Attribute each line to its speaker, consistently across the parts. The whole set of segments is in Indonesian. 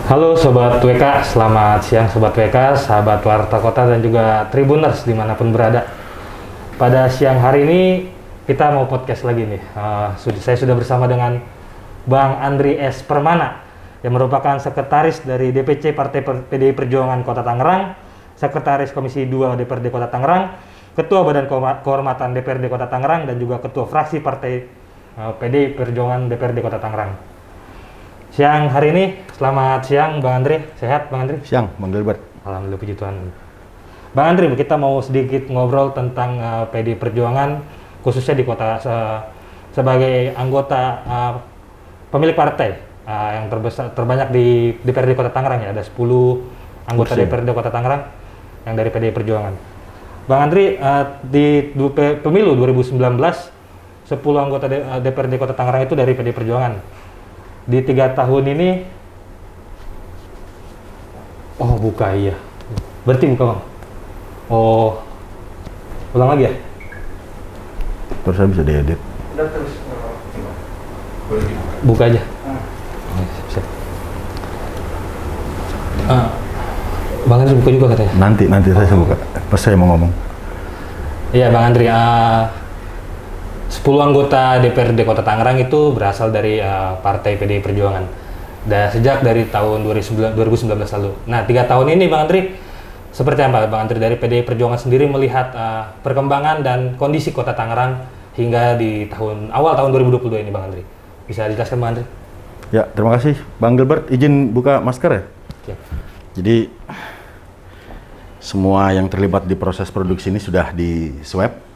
Speaker 1: Halo Sobat WK, selamat siang Sobat WK, sahabat Warta Kota dan juga Tribuners dimanapun berada. Pada siang hari ini kita mau podcast lagi nih. Saya sudah bersama dengan Bang Andri S. Permana yang merupakan sekretaris dari DPC Partai PDI Perjuangan Kota Tangerang, sekretaris Komisi 2 DPRD Kota Tangerang, Ketua Badan Kehormatan DPRD Kota Tangerang, dan juga Ketua Fraksi Partai PDI Perjuangan DPRD Kota Tangerang. Siang hari ini, selamat siang Bang Andri, sehat Bang Andri?
Speaker 2: Siang, Bang Gilbert.
Speaker 1: Alhamdulillah, puji Tuhan. Bang Andri, kita mau sedikit ngobrol tentang PDI Perjuangan, khususnya di kota sebagai anggota pemilik partai yang terbanyak di DPRD Kota Tangerang ya, ada 10 anggota DPRD Kota Tangerang yang dari PDI Perjuangan. Bang Andri, di pemilu 2019, 10 anggota DPRD Kota Tangerang itu dari PDI Perjuangan. Di 3 tahun ini, iya. Berarti buka Bang. Ulang lagi ya?
Speaker 2: Terus saya bisa diedit.
Speaker 1: Buka aja. Bisa. Bang Andri buka juga katanya?
Speaker 2: Nanti saya buka, pas saya mau ngomong.
Speaker 1: Iya Bang Andri, 10 anggota DPRD Kota Tangerang itu berasal dari Partai PDI Perjuangan. Sejak dari tahun 2019 lalu. Nah, 3 tahun ini Bang Andri, seperti apa Bang Andri dari PDI Perjuangan sendiri melihat perkembangan dan kondisi Kota Tangerang hingga di awal tahun 2022 ini Bang Andri? Bisa dijelaskan Bang Andri?
Speaker 2: Ya, terima kasih Bang Gilbert. Izin buka masker ya?
Speaker 1: Ya.
Speaker 2: Jadi, semua yang terlibat di proses produksi ini sudah di swab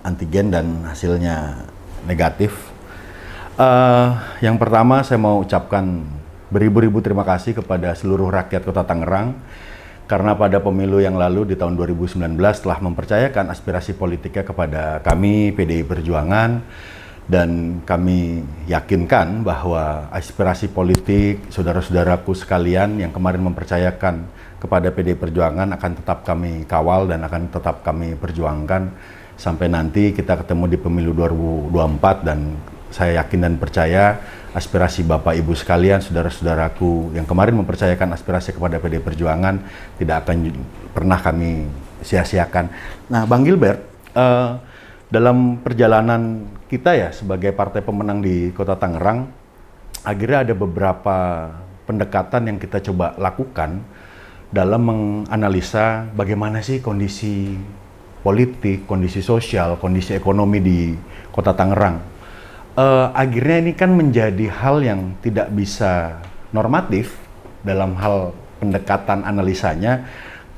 Speaker 2: antigen dan hasilnya negatif. Yang pertama saya mau ucapkan beribu-ribu terima kasih kepada seluruh rakyat Kota Tangerang karena pada pemilu yang lalu di tahun 2019 telah mempercayakan aspirasi politiknya kepada kami PDI Perjuangan, dan kami yakinkan bahwa aspirasi politik saudara-saudaraku sekalian yang kemarin mempercayakan kepada PDI Perjuangan akan tetap kami kawal dan akan tetap kami perjuangkan sampai nanti kita ketemu di pemilu 2024, dan saya yakin dan percaya aspirasi Bapak Ibu sekalian, saudara-saudaraku yang kemarin mempercayakan aspirasi kepada PDI Perjuangan tidak akan pernah kami sia-siakan. Nah, Bang Gilbert, dalam perjalanan kita ya sebagai partai pemenang di Kota Tangerang, akhirnya ada beberapa pendekatan yang kita coba lakukan dalam menganalisa bagaimana sih kondisi politik, kondisi sosial, kondisi ekonomi di Kota Tangerang. Akhirnya ini kan menjadi hal yang tidak bisa normatif dalam hal pendekatan analisanya,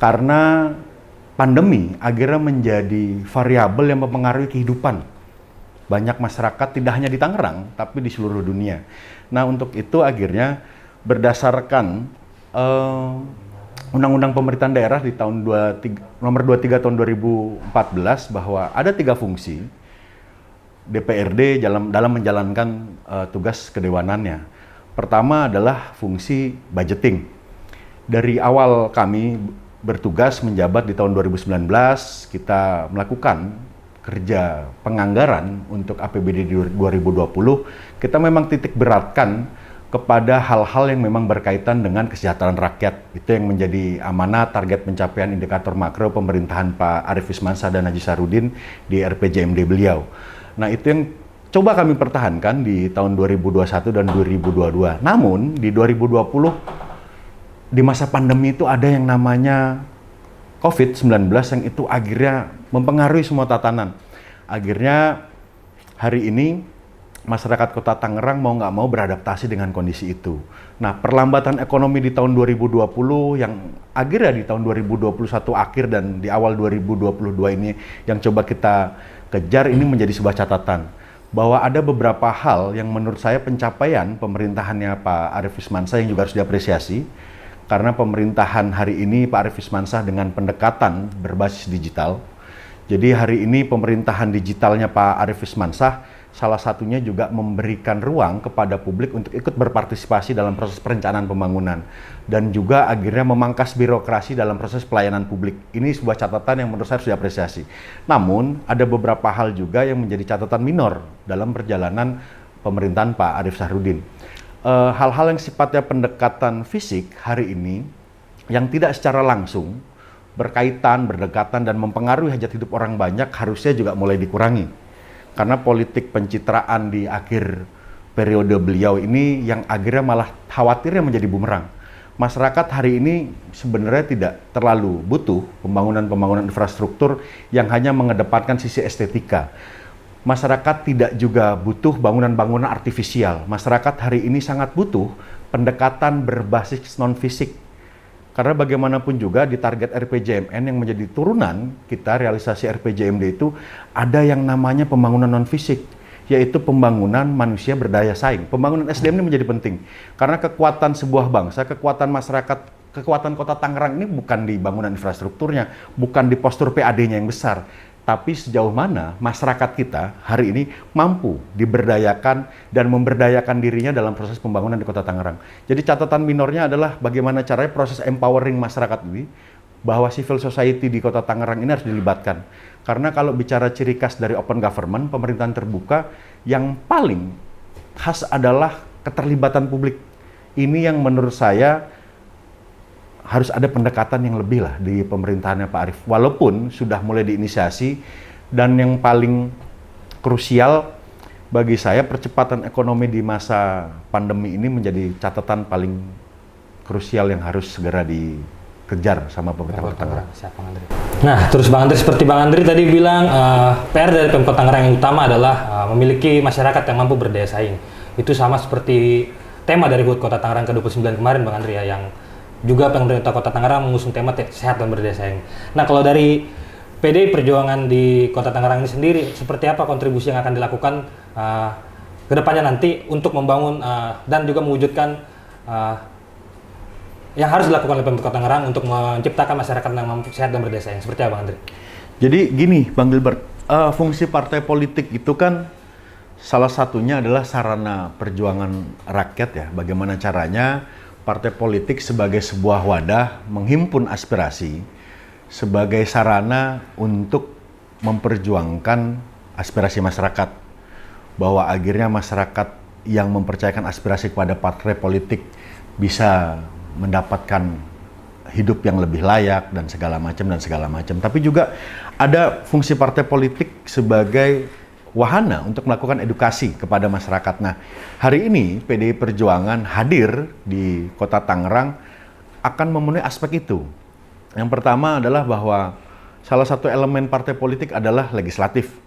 Speaker 2: karena pandemi akhirnya menjadi variabel yang mempengaruhi kehidupan banyak masyarakat, tidak hanya di Tangerang, tapi di seluruh dunia. Nah, untuk itu akhirnya berdasarkan Undang-Undang Pemerintahan Daerah di tahun nomor 23 tahun 2014 bahwa ada 3 fungsi DPRD dalam menjalankan tugas kedewanannya. Pertama adalah fungsi budgeting. Dari awal kami bertugas menjabat di tahun 2019, kita melakukan kerja penganggaran untuk APBD 2020. Kita memang titik beratkan kepada hal-hal yang memang berkaitan dengan kesejahteraan rakyat. Itu yang menjadi amanah target pencapaian indikator makro pemerintahan Pak Arief Wismansyah dan Haji Sarudin di RPJMD beliau. Nah, itu yang coba kami pertahankan di tahun 2021 dan 2022. Namun, di 2020, di masa pandemi itu ada yang namanya COVID-19 yang itu akhirnya mempengaruhi semua tatanan. Akhirnya hari ini masyarakat Kota Tangerang mau nggak mau beradaptasi dengan kondisi itu. Nah, perlambatan ekonomi di tahun 2020 yang akhirnya di tahun 2021 akhir dan di awal 2022 ini yang coba kita kejar, ini menjadi sebuah catatan bahwa ada beberapa hal yang menurut saya pencapaian pemerintahannya Pak Arief Wismansyah yang juga harus diapresiasi, karena pemerintahan hari ini Pak Arief Wismansyah dengan pendekatan berbasis digital. Jadi hari ini pemerintahan digitalnya Pak Arief Wismansyah salah satunya juga memberikan ruang kepada publik untuk ikut berpartisipasi dalam proses perencanaan pembangunan, dan juga akhirnya memangkas birokrasi dalam proses pelayanan publik. Ini sebuah catatan yang menurut saya harus diapresiasi. Namun, ada beberapa hal juga yang menjadi catatan minor dalam perjalanan pemerintahan Pak Arief Sarudin. hal-hal yang sifatnya pendekatan fisik hari ini yang tidak secara langsung berkaitan, berdekatan, dan mempengaruhi hajat hidup orang banyak harusnya juga mulai dikurangi. Karena politik pencitraan di akhir periode beliau ini yang akhirnya malah khawatirnya menjadi bumerang. Masyarakat hari ini sebenarnya tidak terlalu butuh pembangunan infrastruktur yang hanya mengedepankan sisi estetika. Masyarakat tidak juga butuh bangunan-bangunan artifisial. Masyarakat hari ini sangat butuh pendekatan berbasis non-fisik. Karena bagaimanapun juga di target RPJMN yang menjadi turunan kita realisasi RPJMD itu ada yang namanya pembangunan non-fisik, yaitu pembangunan manusia berdaya saing. Pembangunan SDM ini menjadi penting. Karena kekuatan sebuah bangsa, kekuatan masyarakat, kekuatan kota Tangerang ini bukan di bangunan infrastrukturnya, bukan di postur PAD-nya yang besar, tapi sejauh mana masyarakat kita hari ini mampu diberdayakan dan memberdayakan dirinya dalam proses pembangunan di kota Tangerang. Jadi catatan minornya adalah bagaimana caranya proses empowering masyarakat ini, bahwa civil society di kota Tangerang ini harus dilibatkan. Karena kalau bicara ciri khas dari open government, pemerintahan terbuka, yang paling khas adalah keterlibatan publik. Ini yang menurut saya harus ada pendekatan yang lebih lah di pemerintahannya Pak Arief. Walaupun sudah mulai diinisiasi, dan yang paling krusial bagi saya percepatan ekonomi di masa pandemi ini menjadi catatan paling krusial yang harus segera dikejar sama pemerintah Kota Tangerang.
Speaker 1: Siap, Bang Andri. Nah, terus Bang Andri, seperti Bang Andri tadi bilang, PR dari Pemkot Tangerang yang utama adalah memiliki masyarakat yang mampu berdaya saing. Itu sama seperti tema dari HUT Kota Tangerang ke-29 kemarin, Bang Andri, ya, yang juga pemerintah Kota Tangerang mengusung tema sehat dan berdaya saing. Nah, kalau dari PDI Perjuangan di Kota Tangerang ini sendiri, seperti apa kontribusi yang akan dilakukan ke depannya nanti untuk membangun dan juga mewujudkan yang harus dilakukan oleh Pemkot Tangerang untuk menciptakan masyarakat yang mampu sehat dan berdaya saing? Seperti apa, Bang Andri?
Speaker 2: Jadi gini, Bang Gilbert, fungsi partai politik itu kan salah satunya adalah sarana perjuangan rakyat ya. Bagaimana caranya partai politik sebagai sebuah wadah menghimpun aspirasi sebagai sarana untuk memperjuangkan aspirasi masyarakat, bahwa akhirnya masyarakat yang mempercayakan aspirasi kepada partai politik bisa mendapatkan hidup yang lebih layak dan segala macam. Tapi juga ada fungsi partai politik sebagai wahana untuk melakukan edukasi kepada masyarakat. Nah, hari ini PDI Perjuangan hadir di Kota Tangerang akan memenuhi aspek itu. Yang pertama adalah bahwa salah satu elemen partai politik adalah legislatif.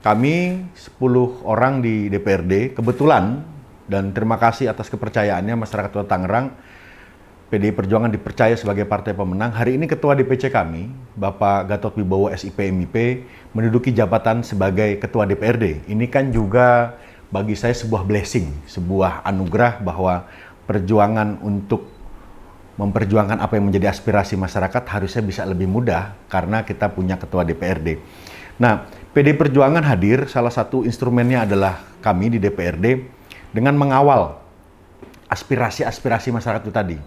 Speaker 2: Kami 10 orang di DPRD, kebetulan, dan terima kasih atas kepercayaannya masyarakat Kota Tangerang, PDI Perjuangan dipercaya sebagai partai pemenang. Hari ini Ketua DPC kami, Bapak Gatot Wibowo SIP MIP, menduduki jabatan sebagai Ketua DPRD. Ini kan juga bagi saya sebuah blessing, sebuah anugerah bahwa perjuangan untuk memperjuangkan apa yang menjadi aspirasi masyarakat harusnya bisa lebih mudah karena kita punya Ketua DPRD. Nah, PDI Perjuangan hadir, salah satu instrumennya adalah kami di DPRD dengan mengawal aspirasi-aspirasi masyarakat itu tadi.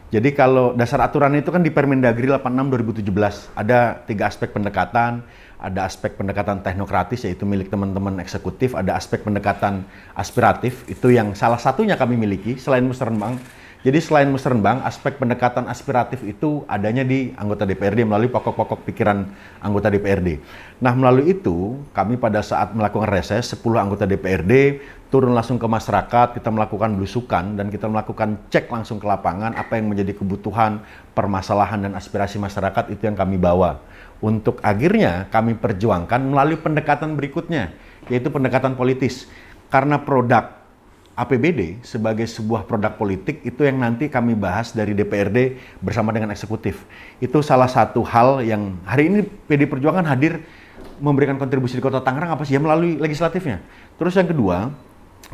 Speaker 2: Jadi kalau dasar aturan itu kan di Permendagri 86 2017 ada 3 aspek pendekatan, ada aspek pendekatan teknokratis yaitu milik teman-teman eksekutif, ada aspek pendekatan aspiratif itu yang salah satunya kami miliki selain musrenbang. Jadi selain musrenbang, aspek pendekatan aspiratif itu adanya di anggota DPRD melalui pokok-pokok pikiran anggota DPRD. Nah, melalui itu kami pada saat melakukan reses 10 anggota DPRD turun langsung ke masyarakat, kita melakukan belusukan dan kita melakukan cek langsung ke lapangan apa yang menjadi kebutuhan, permasalahan dan aspirasi masyarakat itu yang kami bawa. Untuk akhirnya kami perjuangkan melalui pendekatan berikutnya, yaitu pendekatan politis. Karena produk APBD sebagai sebuah produk politik itu yang nanti kami bahas dari DPRD bersama dengan eksekutif. Itu salah satu hal yang hari ini PDI Perjuangan hadir memberikan kontribusi di Kota Tangerang apa sih ya melalui legislatifnya. Terus yang kedua,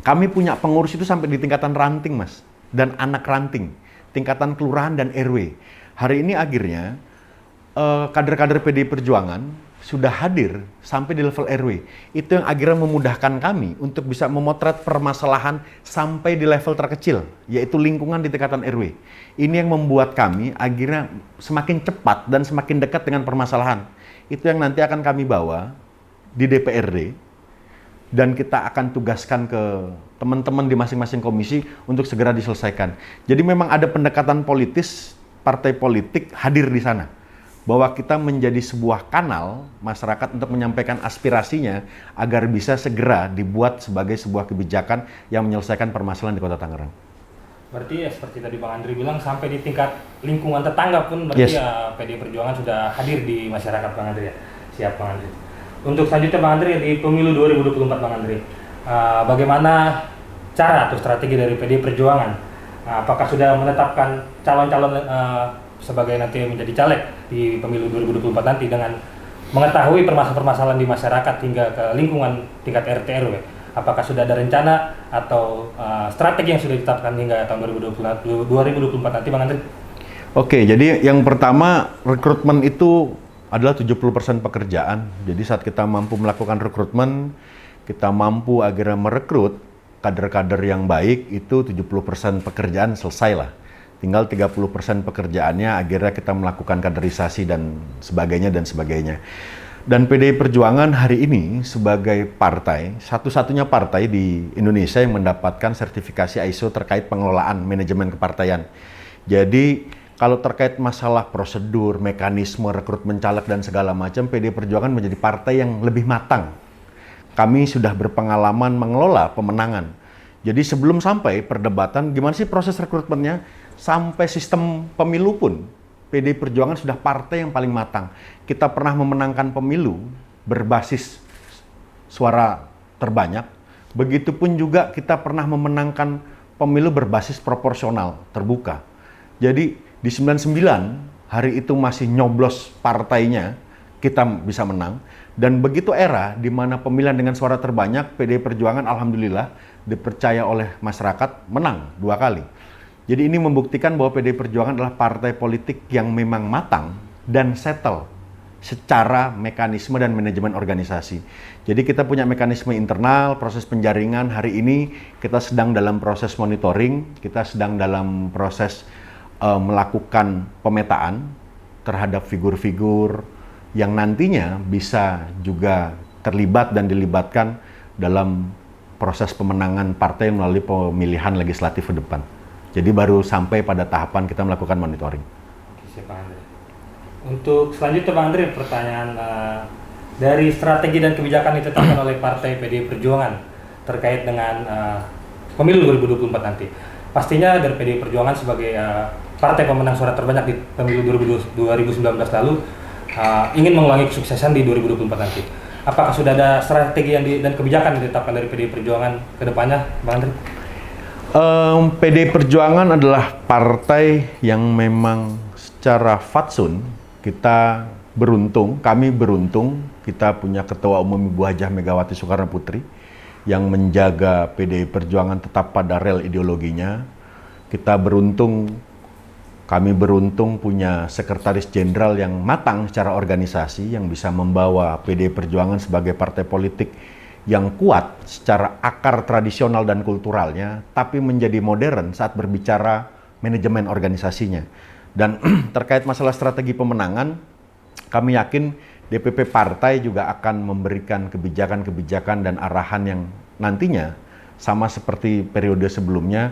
Speaker 2: kami punya pengurus itu sampai di tingkatan ranting, Mas, dan anak ranting, tingkatan kelurahan dan RW. Hari ini akhirnya kader-kader PDI Perjuangan sudah hadir sampai di level RW. Itu yang akhirnya memudahkan kami untuk bisa memotret permasalahan sampai di level terkecil, yaitu lingkungan di tingkatan RW. Ini yang membuat kami akhirnya semakin cepat dan semakin dekat dengan permasalahan. Itu yang nanti akan kami bawa di DPRD dan kita akan tugaskan ke teman-teman di masing-masing komisi untuk segera diselesaikan. Jadi memang ada pendekatan politis, partai politik hadir di sana. Bahwa kita menjadi sebuah kanal masyarakat untuk menyampaikan aspirasinya agar bisa segera dibuat sebagai sebuah kebijakan yang menyelesaikan permasalahan di Kota Tangerang.
Speaker 1: Berarti ya seperti tadi Bang Andri bilang, sampai di tingkat lingkungan tetangga pun berarti ya PDI Perjuangan sudah hadir di masyarakat, Bang Andri ya. Siap, Bang Andri. Untuk selanjutnya Bang Andri, di pemilu 2024 Bang Andri, bagaimana cara atau strategi dari PDI Perjuangan? Apakah sudah menetapkan calon-calon sebagai nanti menjadi caleg di pemilu 2024 nanti dengan mengetahui permasalahan di masyarakat hingga ke lingkungan tingkat RT RW? Apakah sudah ada rencana atau strategi yang sudah ditetapkan hingga tahun 2024 nanti, Bang Andri?
Speaker 2: Oke, jadi yang pertama, rekrutmen itu adalah 70% pekerjaan. Jadi saat kita mampu melakukan rekrutmen, kita mampu akhirnya merekrut kader-kader yang baik, itu 70% pekerjaan selesai lah. Tinggal 30% pekerjaannya akhirnya kita melakukan kaderisasi dan sebagainya dan sebagainya. Dan PDI Perjuangan hari ini sebagai partai, satu-satunya partai di Indonesia yang mendapatkan sertifikasi ISO terkait pengelolaan manajemen kepartaian. Jadi kalau terkait masalah prosedur, mekanisme, rekrutmen caleg dan segala macam, PDI Perjuangan menjadi partai yang lebih matang. Kami sudah berpengalaman mengelola pemenangan. Jadi sebelum sampai perdebatan, gimana sih proses rekrutmennya, sampai sistem pemilu pun, PDI Perjuangan sudah partai yang paling matang. Kita pernah memenangkan pemilu berbasis suara terbanyak, begitupun juga kita pernah memenangkan pemilu berbasis proporsional terbuka. Jadi di 99 hari itu masih nyoblos partainya, kita bisa menang. Dan begitu era di mana pemilihan dengan suara terbanyak, PDI Perjuangan alhamdulillah dipercaya oleh masyarakat menang 2 kali. Jadi ini membuktikan bahwa PDI Perjuangan adalah partai politik yang memang matang dan settle secara mekanisme dan manajemen organisasi. Jadi kita punya mekanisme internal, proses penjaringan. Hari ini kita sedang dalam proses monitoring, kita sedang dalam proses melakukan pemetaan terhadap figur-figur yang nantinya bisa juga terlibat dan dilibatkan dalam proses pemenangan partai melalui pemilihan legislatif ke depan. Jadi baru sampai pada tahapan kita melakukan monitoring.
Speaker 1: Oke, siap, Bang Andri. Untuk selanjutnya Bang Andri, pertanyaan dari strategi dan kebijakan yang ditetapkan oleh Partai PDI Perjuangan terkait dengan pemilu 2024 nanti. Pastinya dari PDI Perjuangan sebagai partai pemenang suara terbanyak di pemilu 2019 lalu ingin mengulangi kesuksesan di 2024 nanti. Apakah sudah ada strategi dan kebijakan yang ditetapkan dari PDI Perjuangan ke depannya, Bang Andri?
Speaker 2: PDI Perjuangan adalah partai yang memang secara fatsun kita beruntung, kami beruntung, kita punya Ketua Umum Ibu Hajah Megawati Soekarno Putri yang menjaga PDI Perjuangan tetap pada rel ideologinya. Kita beruntung, kami beruntung punya Sekretaris Jenderal yang matang secara organisasi, yang bisa membawa PDI Perjuangan sebagai partai politik yang kuat secara akar tradisional dan kulturalnya, tapi menjadi modern saat berbicara manajemen organisasinya. Dan terkait masalah strategi pemenangan, kami yakin DPP Partai juga akan memberikan kebijakan-kebijakan dan arahan yang nantinya sama seperti periode sebelumnya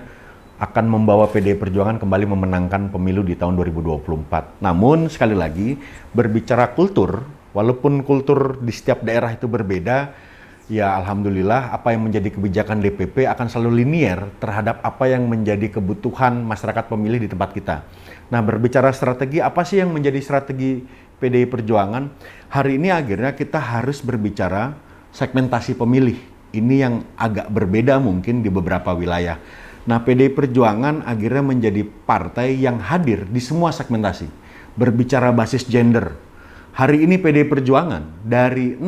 Speaker 2: akan membawa PDI Perjuangan kembali memenangkan pemilu di tahun 2024. Namun sekali lagi berbicara kultur, walaupun kultur di setiap daerah itu berbeda, ya alhamdulillah apa yang menjadi kebijakan DPP akan selalu linier terhadap apa yang menjadi kebutuhan masyarakat pemilih di tempat kita. Nah, berbicara strategi, apa sih yang menjadi strategi PDI Perjuangan? Hari ini akhirnya kita harus berbicara segmentasi pemilih. Ini yang agak berbeda mungkin di beberapa wilayah. Nah, PDI Perjuangan akhirnya menjadi partai yang hadir di semua segmentasi. Berbicara basis gender. Hari ini PDI Perjuangan dari 6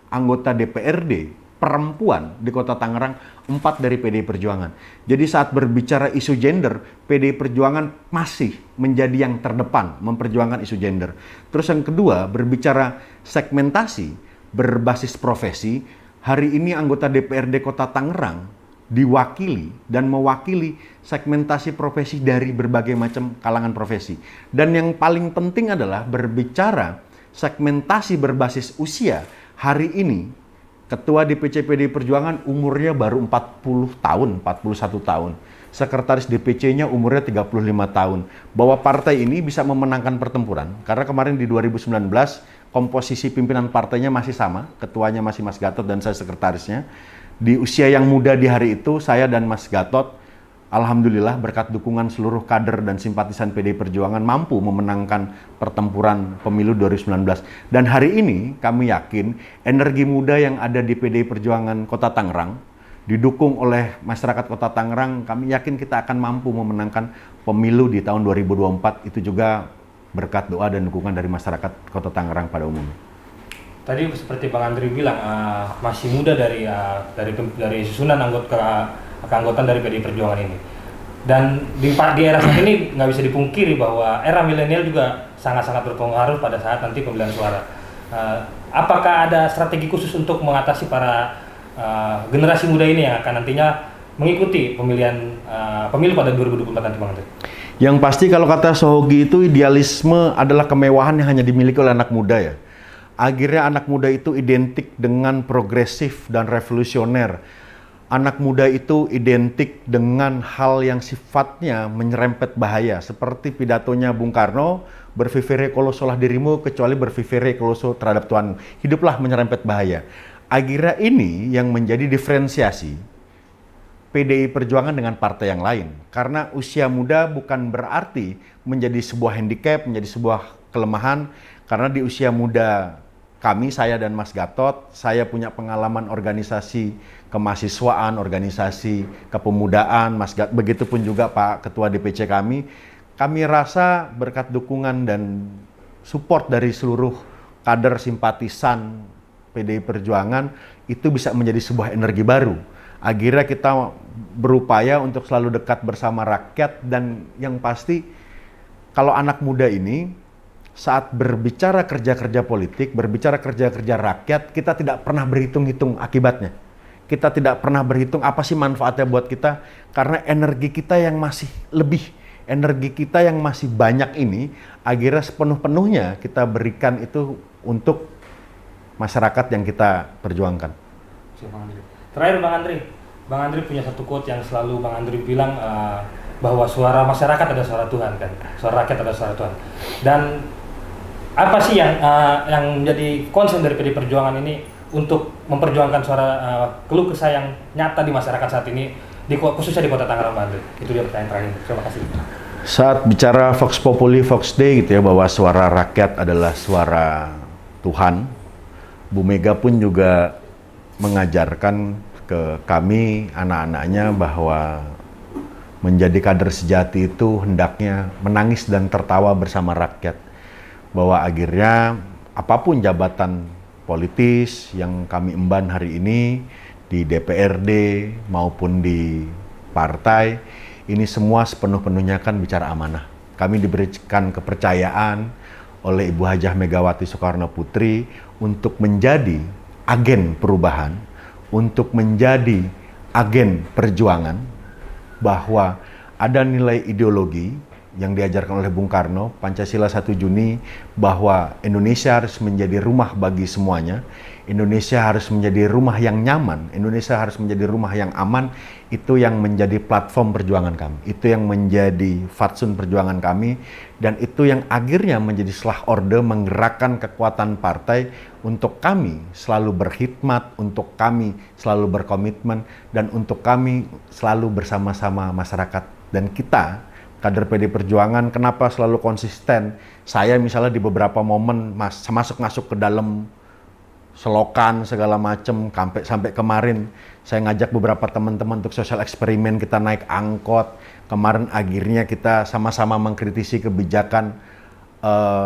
Speaker 2: anggota DPRD perempuan di Kota Tangerang, 4 dari PDI Perjuangan. Jadi saat berbicara isu gender, PDI Perjuangan masih menjadi yang terdepan memperjuangkan isu gender. Terus yang kedua, berbicara segmentasi berbasis profesi, hari ini anggota DPRD Kota Tangerang diwakili dan mewakili segmentasi profesi dari berbagai macam kalangan profesi. Dan yang paling penting adalah berbicara segmentasi berbasis usia. Hari ini Ketua DPC PDI Perjuangan umurnya baru 40 tahun, 41 tahun. Sekretaris DPC-nya umurnya 35 tahun. Bahwa partai ini bisa memenangkan pertempuran, karena kemarin di 2019 komposisi pimpinan partainya masih sama, ketuanya masih Mas Gatot dan saya sekretarisnya. Di usia yang muda di hari itu, saya dan Mas Gatot, alhamdulillah berkat dukungan seluruh kader dan simpatisan PDI Perjuangan mampu memenangkan pertempuran pemilu 2019. Dan hari ini kami yakin energi muda yang ada di PDI Perjuangan Kota Tangerang, didukung oleh masyarakat Kota Tangerang, kami yakin kita akan mampu memenangkan pemilu di tahun 2024. Itu juga berkat doa dan dukungan dari masyarakat Kota Tangerang pada umumnya.
Speaker 1: Tadi seperti Bang Andri bilang, masih muda dari susunan keanggotaan dari PDI Perjuangan ini. Dan di era saat ini nggak bisa dipungkiri bahwa era milenial juga sangat-sangat berpengaruh pada saat nanti pemilihan suara. Apakah ada strategi khusus untuk mengatasi para generasi muda ini yang akan nantinya mengikuti pemilu pada 2024 nanti, Bang Andri?
Speaker 2: Yang pasti kalau kata Sohogi itu idealisme adalah kemewahan yang hanya dimiliki oleh anak muda ya. Akhirnya anak muda itu identik dengan progresif dan revolusioner. Anak muda itu identik dengan hal yang sifatnya menyerempet bahaya. Seperti pidatonya Bung Karno, bervivere coloso lah dirimu kecuali bervivere coloso terhadap Tuhan. Hiduplah menyerempet bahaya. Akhirnya ini yang menjadi diferensiasi PDI Perjuangan dengan partai yang lain. Karena usia muda bukan berarti menjadi sebuah handicap, menjadi sebuah kelemahan. Karena di usia muda kami, saya dan Mas Gatot, saya punya pengalaman organisasi kemahasiswaan, organisasi kepemudaan, begitupun juga Pak Ketua DPC kami. Kami rasa berkat dukungan dan support dari seluruh kader simpatisan PDI Perjuangan, itu bisa menjadi sebuah energi baru. Akhirnya kita berupaya untuk selalu dekat bersama rakyat, dan yang pasti kalau anak muda ini saat berbicara kerja-kerja politik, berbicara kerja-kerja rakyat, kita tidak pernah berhitung-hitung akibatnya. Kita tidak pernah berhitung apa sih manfaatnya buat kita, karena energi kita yang masih lebih, energi kita yang masih banyak ini, akhirnya sepenuh-penuhnya kita berikan itu untuk masyarakat yang kita perjuangkan.
Speaker 1: Terakhir Bang Andri punya satu quote yang selalu Bang Andri bilang, bahwa suara masyarakat adalah suara Tuhan kan, suara rakyat adalah suara Tuhan. Dan apa sih yang menjadi concern dari PDI Perjuangan ini untuk memperjuangkan suara keluh kesah yang nyata di masyarakat saat ini, khususnya di Kota Tangerang, Bang Andri? Itu dia pertanyaan terakhir. Terima kasih.
Speaker 2: Saat bicara Vox Populi, Vox Dei gitu ya, bahwa suara rakyat adalah suara Tuhan, Bu Mega pun juga mengajarkan ke kami, anak-anaknya, bahwa menjadi kader sejati itu hendaknya menangis dan tertawa bersama rakyat. Bahwa akhirnya apapun jabatan politis yang kami emban hari ini di DPRD maupun di partai, ini semua sepenuh-penuhnya kan bicara amanah. Kami diberikan kepercayaan oleh Ibu Hajah Megawati Soekarno Putri untuk menjadi agen perubahan, untuk menjadi agen perjuangan, bahwa ada nilai ideologi yang diajarkan oleh Bung Karno, Pancasila 1 Juni, bahwa Indonesia harus menjadi rumah bagi semuanya, Indonesia harus menjadi rumah yang nyaman, Indonesia harus menjadi rumah yang aman. Itu yang menjadi platform perjuangan kami, itu yang menjadi fatsun perjuangan kami, dan itu yang akhirnya menjadi selah orde menggerakkan kekuatan partai untuk kami selalu berkhidmat, untuk kami selalu berkomitmen, dan untuk kami selalu bersama-sama masyarakat. Dan kita, kader PD Perjuangan, kenapa selalu konsisten? Saya misalnya di beberapa momen masuk ke dalam selokan segala macam, sampai kemarin saya ngajak beberapa teman-teman untuk sosial eksperimen, kita naik angkot. Kemarin akhirnya kita sama-sama mengkritisi kebijakan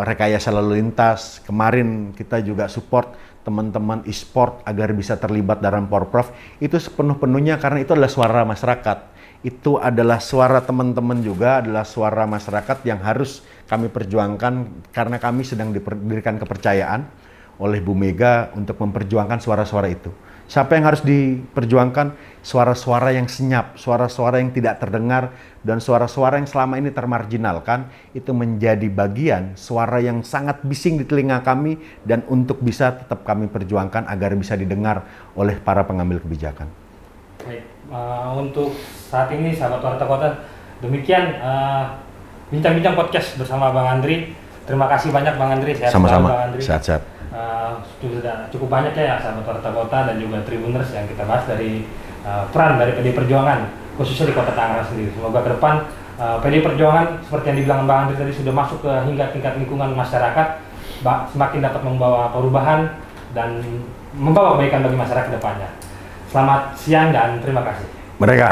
Speaker 2: rekayasa lalu lintas. Kemarin kita juga support teman-teman e-sport agar bisa terlibat dalam Porprov. Itu sepenuh-penuhnya karena itu adalah suara masyarakat. Itu adalah suara teman-teman juga, adalah suara masyarakat yang harus kami perjuangkan, karena kami sedang diberikan kepercayaan oleh Bu Mega untuk memperjuangkan suara-suara itu. Siapa yang harus diperjuangkan? Suara-suara yang senyap, suara-suara yang tidak terdengar, dan suara-suara yang selama ini termarginalkan, itu menjadi bagian suara yang sangat bising di telinga kami, dan untuk bisa tetap kami perjuangkan agar bisa didengar oleh para pengambil kebijakan.
Speaker 1: Baik, untuk saat ini sahabat Warta Kota, demikian bincang-bincang podcast bersama Bang Andri. Terima kasih banyak Bang Andri, sehat selalu Bang Andri.
Speaker 2: Sehat-sehat.
Speaker 1: Sudah cukup banyak ya sahabat Warta Kota dan juga Tribuners yang kita bahas dari peran dari PDI Perjuangan khususnya di Kota Tangerang sendiri. Semoga ke depan PDI Perjuangan seperti yang dibilang Bang Andri tadi sudah masuk ke hingga tingkat lingkungan masyarakat, semakin dapat membawa perubahan dan membawa kebaikan bagi masyarakat ke depannya. Selamat siang dan terima kasih.
Speaker 2: Mereka.